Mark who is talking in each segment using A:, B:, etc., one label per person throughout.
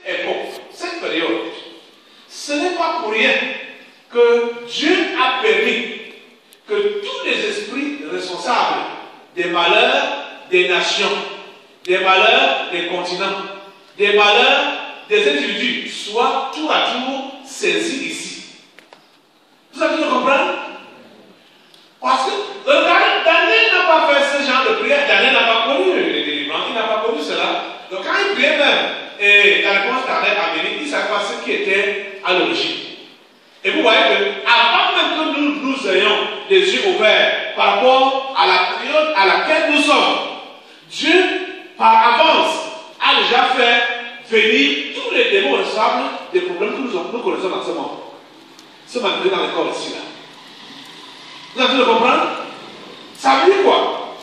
A: époque, cette période, ce n'est pas pour rien que Dieu a permis que tous les esprits responsables des malheurs des nations, des malheurs des continents, des malheurs des individus soient tour à tour saisis ici. Vous avez dû comprendre? Parce que Daniel n'a pas fait ce genre de prière. Daniel n'a pas connu les délivrances, il n'a pas connu cela. Donc quand il priait même, et la réponse tardait à venir, il ne savait pas ce qui était à l'origine. Et vous voyez que avant même que nous ayons les yeux ouverts par rapport à la période à laquelle nous sommes, Dieu, par avance, a déjà fait venir tous les démons responsables des problèmes que nous connaissons dans ce monde. Ce matin dans le corps ici là. Vous avez de comprendre? Ça veut dire quoi?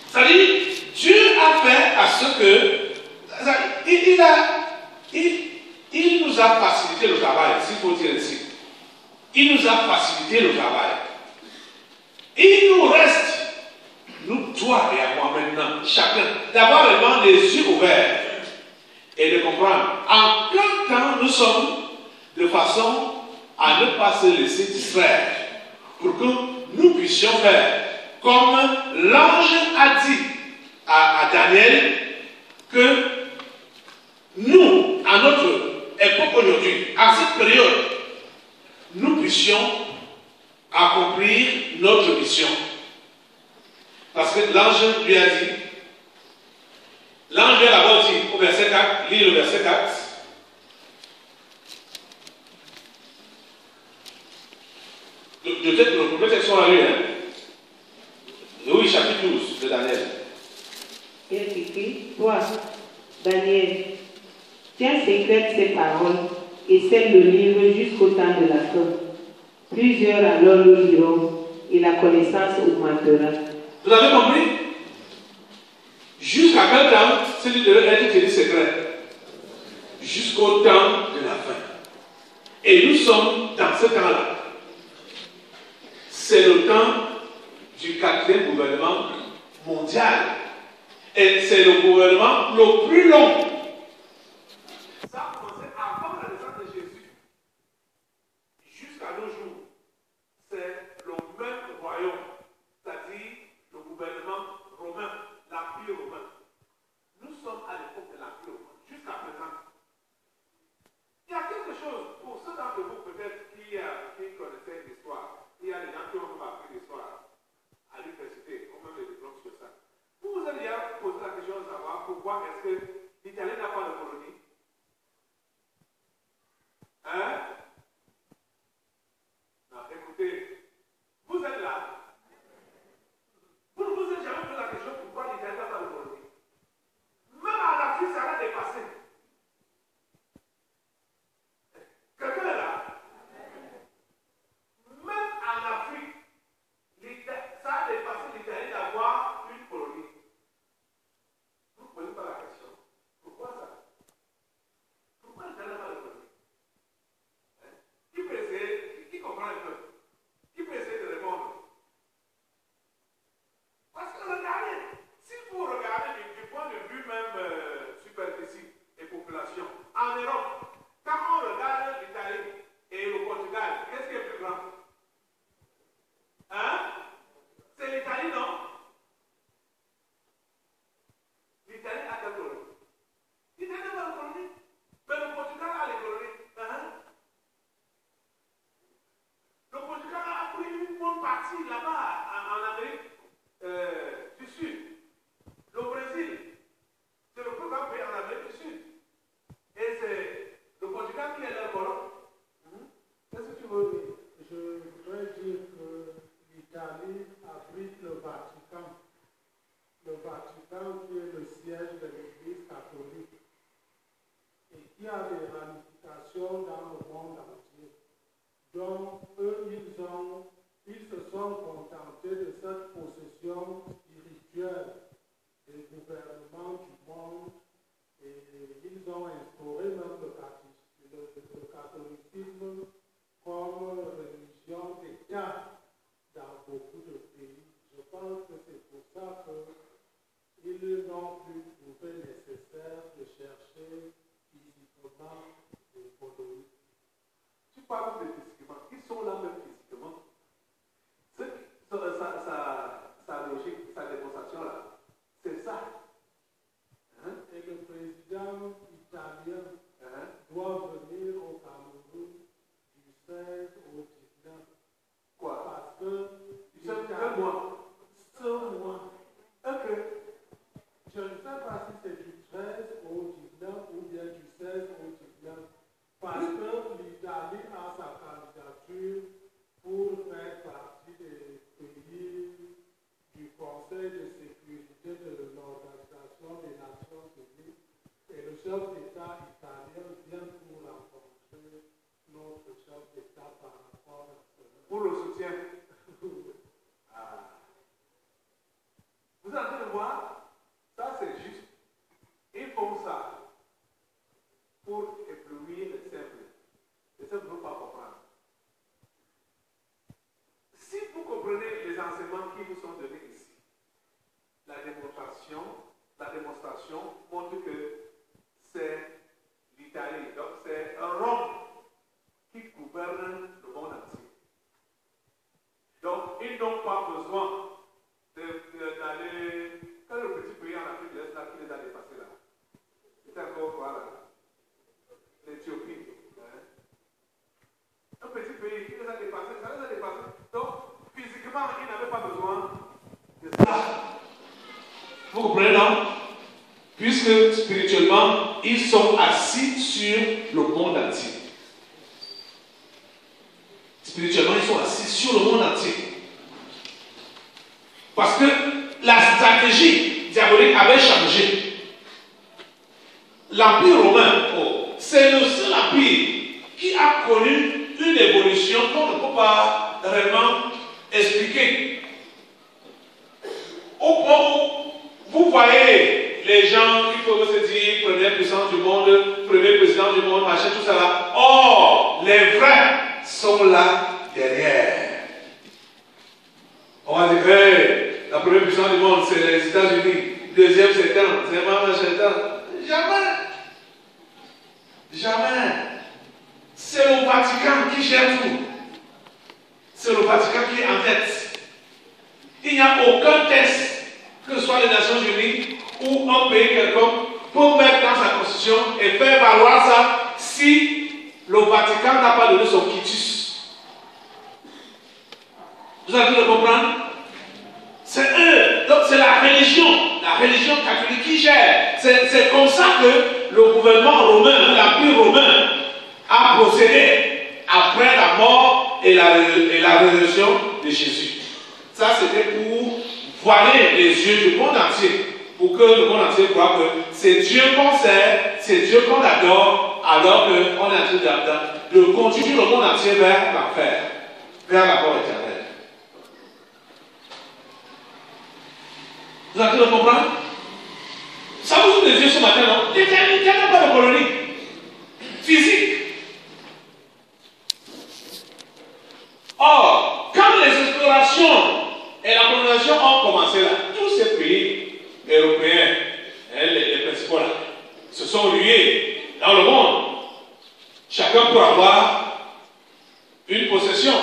A: Ça veut dire Dieu a fait à ce que il nous a facilité le travail, s'il faut dire ainsi. Il nous a facilité le travail. Il nous reste, nous, toi et moi maintenant, chacun, d'avoir vraiment les yeux ouverts et de comprendre en quel temps nous sommes, de façon à ne pas se laisser distraire, pour que nous puissions faire comme l'ange a dit à Daniel, que nous, à notre époque aujourd'hui, à cette période, nous puissions accomplir notre mission. Parce que l'ange lui a dit, l'ange lui a d'abord dit au verset 4, lis le verset 4. Le premier texte qu'on a lu, hein? Oui, chapitre 12 de Daniel.
B: Il est écrit, toi, Daniel, tiens secrète ces paroles et scelle le livre jusqu'au temps de la fin. Plusieurs alors le liront et la connaissance augmentera.
A: Vous avez compris? Jusqu'à quel temps ce livre devait être tenu secret? Jusqu'au temps de la fin. Et nous sommes dans ce temps-là. C'est le temps du 4e gouvernement mondial. Et c'est le gouvernement le plus long. Ça a commencé avant la naissance de Jésus. Jusqu'à nos jours, c'est le même royaume, c'est-à-dire le gouvernement romain, l'Empire romain. Nous sommes à l'époque de l'Empire romain, jusqu'à présent. Il y a quelque chose, pour ceux d'entre vous peut-être qui connaissaient l'histoire, il y a des gens qui ont appris l'histoire à l'université, on même des diplômes sur ça. Vous vous avez déjà posé la question de savoir pourquoi est-ce que l'Italie n'a pas de colonie? Hein? Non, écoutez, vous êtes là. Vous ne vous êtes jamais posé la question pourquoi l'Italie n'a pas de colonie. Même en Afrique, ça l'a dépassé. Quelqu'un est là? Même en Afrique, ça a dépassé l'Italie d'avoir une colonie. Vous ne posez pas la question. Pourquoi ça? Pourquoi l'Italie n'a pas de colonie? Qui peut essayer, qui comprend un peu? Qui peut essayer de répondre? Parce que regardez, si vous regardez du point de vue même superficie et population, en Europe, quand on regarde l'Italie et le Portugal, qu'est-ce qui est plus grand? Hein? C'est l'Italie, non? L'Italie a quelle colonie? L'Italie n'a pas de colonie. Mais le Portugal a les colonies. Hein? Le Portugal a pris une bonne partie là-bas, en Amérique du Sud. Le Brésil, c'est le plus grand pays en Amérique du Sud. Et c'est le Portugal qui est leur colon. Qu'est-ce que tu veux dire?
C: Je voudrais dire que l'Italie abrite le Vatican. Le Vatican qui est le siège de l'Église catholique et qui a des ramifications dans le monde entier. Donc, eux, ils se sont contentés de cette possession spirituelle des gouvernements du monde et ils ont instauré même le catholicisme comme religion d'État dans beaucoup de pays. Je pense que c'est pour ça qu'ils n'ont plus trouvé nécessaire de chercher physiquement
A: pour éblouir les simples. Les simples ne vont pas comprendre. Si vous comprenez les enseignements qui vous sont donnés ici, la démonstration montre que c'est l'Italie. Donc c'est un Rome qui gouverne le monde entier. Donc ils n'ont pas besoin d'aller... Quel est le petit pays en Afrique de l'Est là qui les a dépassés là? C'est encore quoi là? L'Éthiopie. Un petit pays qui les a dépassés, ça les a dépassés. Donc physiquement, ils n'avaient pas besoin de ça. Vous comprenez, non? Puisque spirituellement, ils sont assis sur le monde entier. Spirituellement, ils sont assis sur le monde entier. Parce que la stratégie diabolique avait changé. L'Empire romain, c'est le seul empire qui a connu une évolution qu'on ne peut pas vraiment expliquer. Au point où vous voyez les gens qui peuvent se dire première puissance du monde, premier président du monde, machin, tout ça là. Or, les vrais sont là derrière. On va dire que la première puissance du monde, c'est les États-Unis. Deuxième, c'est quand? C'est machin. Jamais. Jamais. C'est le Vatican qui gère tout. C'est le Vatican qui est en tête. Il n'y a aucun test, que ce soit les Nations Unies ou un pays quelconque, pour mettre dans sa constitution et faire valoir ça si le Vatican n'a pas donné son quitus. Vous avez pu le comprendre? C'est eux. Donc c'est la religion catholique qui gère. C'est comme ça que le gouvernement romain, l'Empire romain, a procédé après la mort et la résurrection de Jésus. Ça, c'était pour voiler les yeux du monde entier, pour que le monde entier croit que c'est Dieu qu'on sert, c'est Dieu qu'on adore, alors qu'on est en train de conduire le monde entier vers l'enfer, vers la mort éternelle. Vous avez le comprendre? Ça vous ouvre les yeux ce matin, non? Il n'y a pas de colonie physique. Or, quand les explorations et la colonisation ont commencé là, tous ces pays européens, les principaux là, se sont rués dans le monde. Chacun pour avoir une possession.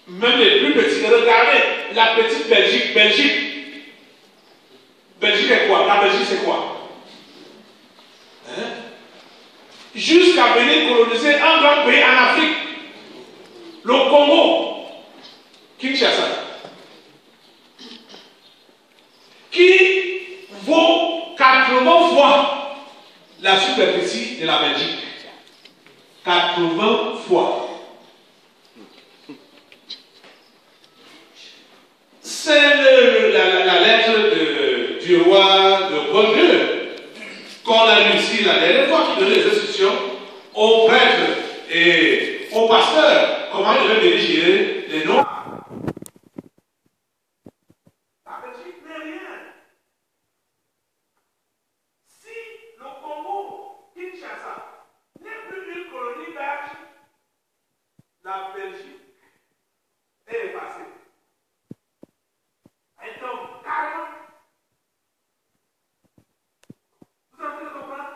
A: Même les plus petits. Regardez la petite Belgique. Belgique est quoi? La Belgique c'est quoi? Hein? Jusqu'à venir coloniser un grand pays en Afrique. Le Congo. Kinshasa. Qui vaut 80 fois la superficie de la Belgique. 80 fois. C'est la lettre du roi de Paul II qu'on a lu ici la dernière fois qui donnait les instructions aux prêtres et aux pasteurs comment ils devaient diriger les noms. La Belgique n'est rien. Si le Congo, Kinshasa, n'est plus une colonie belge, la Belgique est effacée. Et donc, carrément, vous avez compris?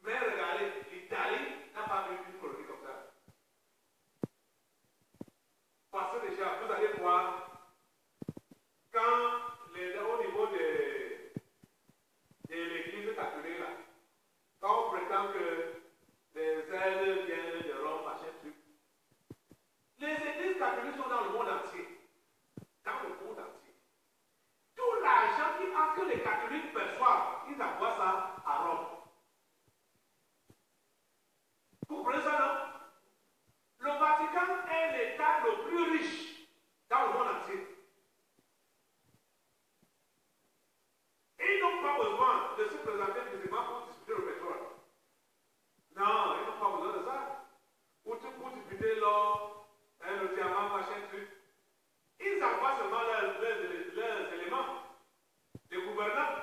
A: Mais regardez, l'Italie n'a pas vu une colonie comme ça. Parce que déjà, vous allez voir, quand au niveau de l'église catholique, là, quand on prétend que les ailes viennent de Rome, machin truc, les églises catholiques sont dans le monde entier. Dans le monde entier. Tout l'argent que les catholiques perçoivent, ils envoient ça à Rome. Vous comprenez ça, non? Le Vatican est l'État le plus riche dans le monde entier. Ils n'ont pas besoin de se présenter physiquement pour discuter le pétrole. Non, ils n'ont pas besoin de ça. Pour discuter l'or, le diamant, machin truc. Ils envoient seulement leurs éléments, les gouvernants.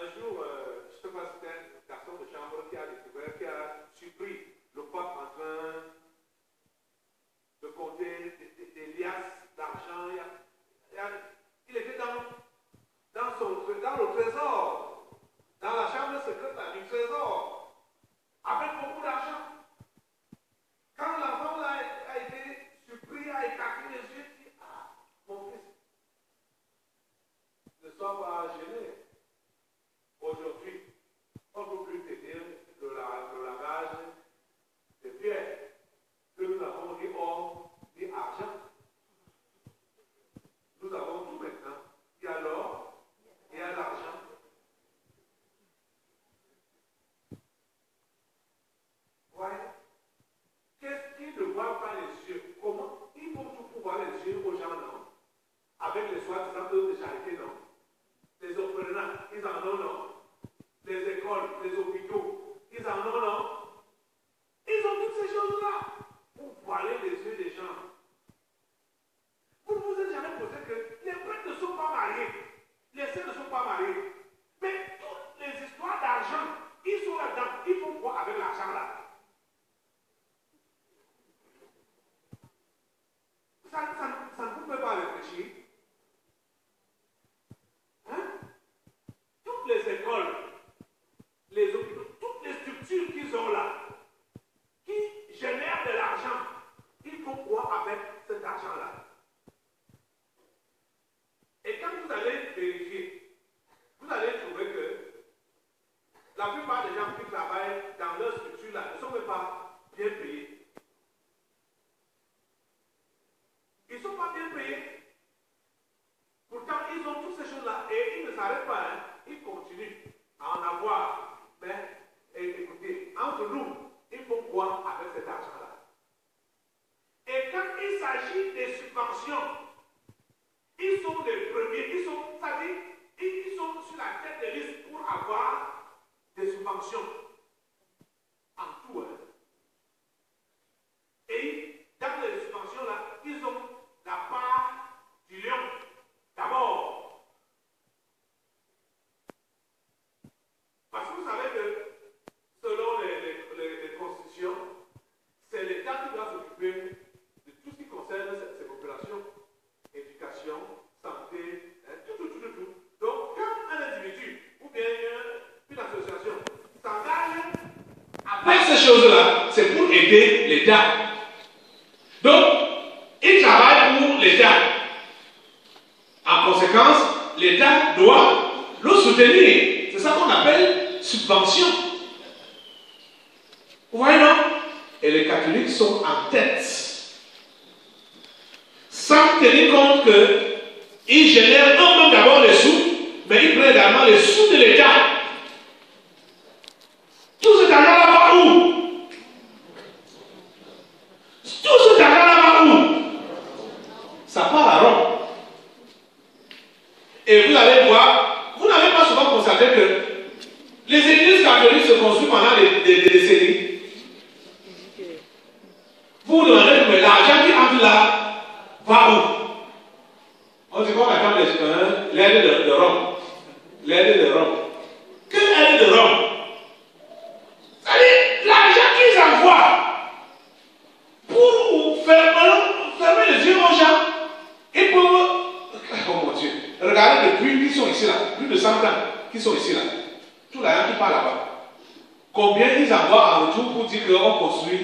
A: un jour, je ne sais pas si c'était un garçon de chambre qui a découvert, qui a surpris le pape en train de compter des liasses d'argent. Il était dans le trésor, dans la chambre secrète du trésor, avec beaucoup d'argent. Quand l'enfant a été surpris, a écarté les yeux, il dit, ah, mon fils, ne sois pas gêné. Aujourd'hui, on ne peut plus tenir le langage de pierre que nous avons ni or ni argent. Nous avons tout maintenant. Il y a l'or, il y a l'argent. Voyez, qu'est-ce qu'ils ne voient pas les yeux? Comment ils vont tout pouvoir les yeux aux gens, non? Avec les soi-disant œuvres de charité, non? Les orphelinats, ils en ont, non? Les écoles, les hôpitaux, ils en ont, non? Ils ont toutes ces choses-là pour voiler les yeux des gens. Vous ne vous êtes jamais posé que les prêtres ne sont pas mariés, les sœurs ne sont pas mariés, mais toutes les histoires d'argent, ils sont là-dedans. Ils font quoi avec l'argent là? Ça ne vous fait pas réfléchir. Hein? Toutes les écoles, les hôpitaux, toutes les structures qu'ils ont là, qui génèrent de l'argent, ils font quoi avec cet argent-là? Et quand vous allez vérifier, vous allez trouver que la plupart des gens qui travaillent dans leur structure-là ne sont même pas bien payés. Ils ne sont pas bien payés. Pourtant, ils ont toutes ces choses-là et ils ne s'arrêtent pas. Hein. Ils continuent à en avoir. Mais écoutez, entre nous, ils font quoi avec cet argent-là? Et quand il s'agit des subventions, ils sont les premiers. Ils sont sur la tête de liste pour avoir des subventions. En tout. Hein. Et dans les subventions-là, ils ont la part du lion. D'abord, parce que vous savez que selon les constitutions, c'est l'État qui doit s'occuper de tout ce qui concerne ces populations, éducation, santé, tout. Donc, quand un individu ou bien une association s'engage avec ces choses-là, c'est pour aider l'État. Donc, il travaille pour l'État. En conséquence, l'État doit le soutenir. C'est ça qu'on appelle subvention. Vous voyez, non? Et les catholiques sont en tête. Sans tenir compte qu'ils génèrent non même d'abord les sous, mais ils prennent également les sous de l'État. Tout cet argent-là va où? Tout cet argent-là va où? Ça part à Rome. Et vous allez voir, vous n'avez pas souvent constaté que les églises catholiques se construisent pendant des décennies. Vous vous demandez, mais l'argent qui entre là va où? On dit qu'on attend l'aide de Rome. L'aide de Rome. Quelle aide de Rome? C'est-à-dire l'argent qu'ils envoient pour fermer les yeux aux gens. Et pour... Oh mon Dieu. Regardez depuis qu'ils sont ici là, plus de 100 ans qui sont ici là. Tout l'argent qui part là-bas. Combien ils envoient en retour pour dire qu'on construit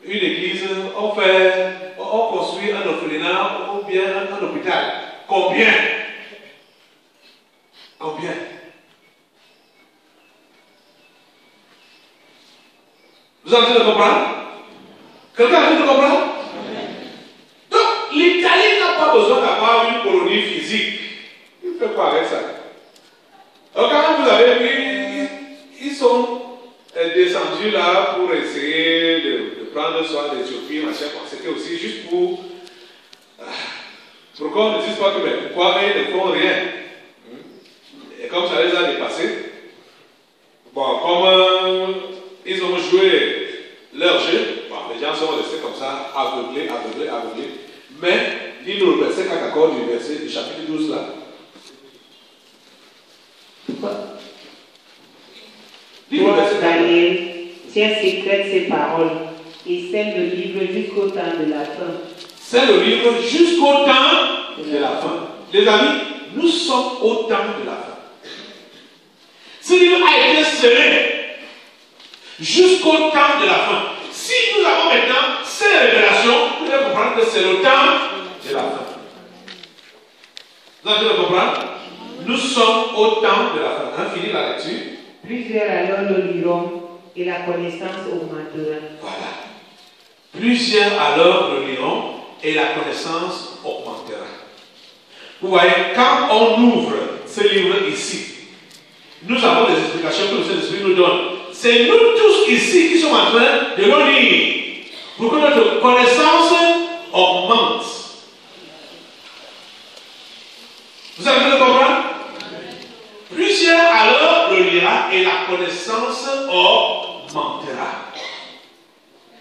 A: une église, on construit un orphelinat ou bien un hôpital? Combien? Combien? Vous avez envie de comprendre? Quelqu'un a envie de comprendre? Donc, l'Italie n'a pas besoin d'avoir une colonie physique. Il fait quoi avec ça? Donc, quand vous avez vu, ils sont descendus là pour essayer de prendre soin d'Éthiopie, machin. C'était aussi juste pour qu'on ne dise pas que mais pourquoi ils ne font rien. Et comme ça les a dépassés, bon, comme ils ont joué leur jeu, bon, les gens sont restés comme ça, aveuglés. Mais, lis-nous le verset 4 accord du chapitre 12 là.
B: Toi, Daniel, tiens secrète ces paroles et scelle le livre jusqu'au temps de la fin.
A: C'est le livre jusqu'au temps de la fin. Les amis, nous sommes au temps de la fin. Ce livre a été scellé jusqu'au temps de la fin. Si nous avons maintenant ces révélations, vous devez comprendre que c'est le temps de la fin. Vous allez le comprendre? Nous sommes au temps de la fin. Hein, fini la lecture.
B: Plusieurs alors le liront et la connaissance augmentera.
A: Voilà. Plusieurs alors le liront et la connaissance augmentera. Vous voyez, quand on ouvre ce livre ici, nous avons des explications que le Saint-Esprit nous donne. C'est nous tous ici qui sommes en train de le lire pour que notre connaissance augmente. Vous avez le comprendre? Plusieurs alors le lira et la connaissance augmentera.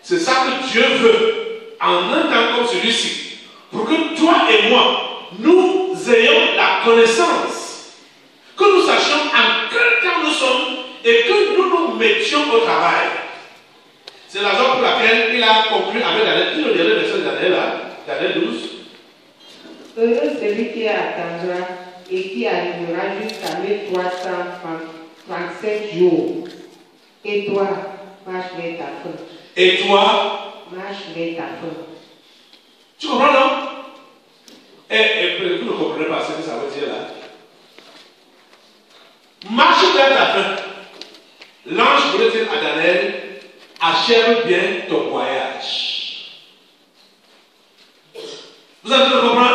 A: C'est ça que Dieu veut en un temps comme celui-ci, pour que toi et moi, nous ayons la connaissance, que nous sachions en quel temps nous sommes et que nous nous mettions au travail. C'est la raison pour laquelle il a conclu avec Daniel, le dernier verset de Daniel, Daniel 12.
B: Heureux celui qui attendra et qui arrivera jusqu'à 1337 jours. Et toi, marche vers ta fin.
A: Et toi,
B: marche vers ta fin.
A: Tu comprends, non? Et vous ne comprenez pas ce que ça veut dire là. Marche vers ta fin. L'ange voulait dire à Daniel, achève bien ton voyage. Vous avez compris?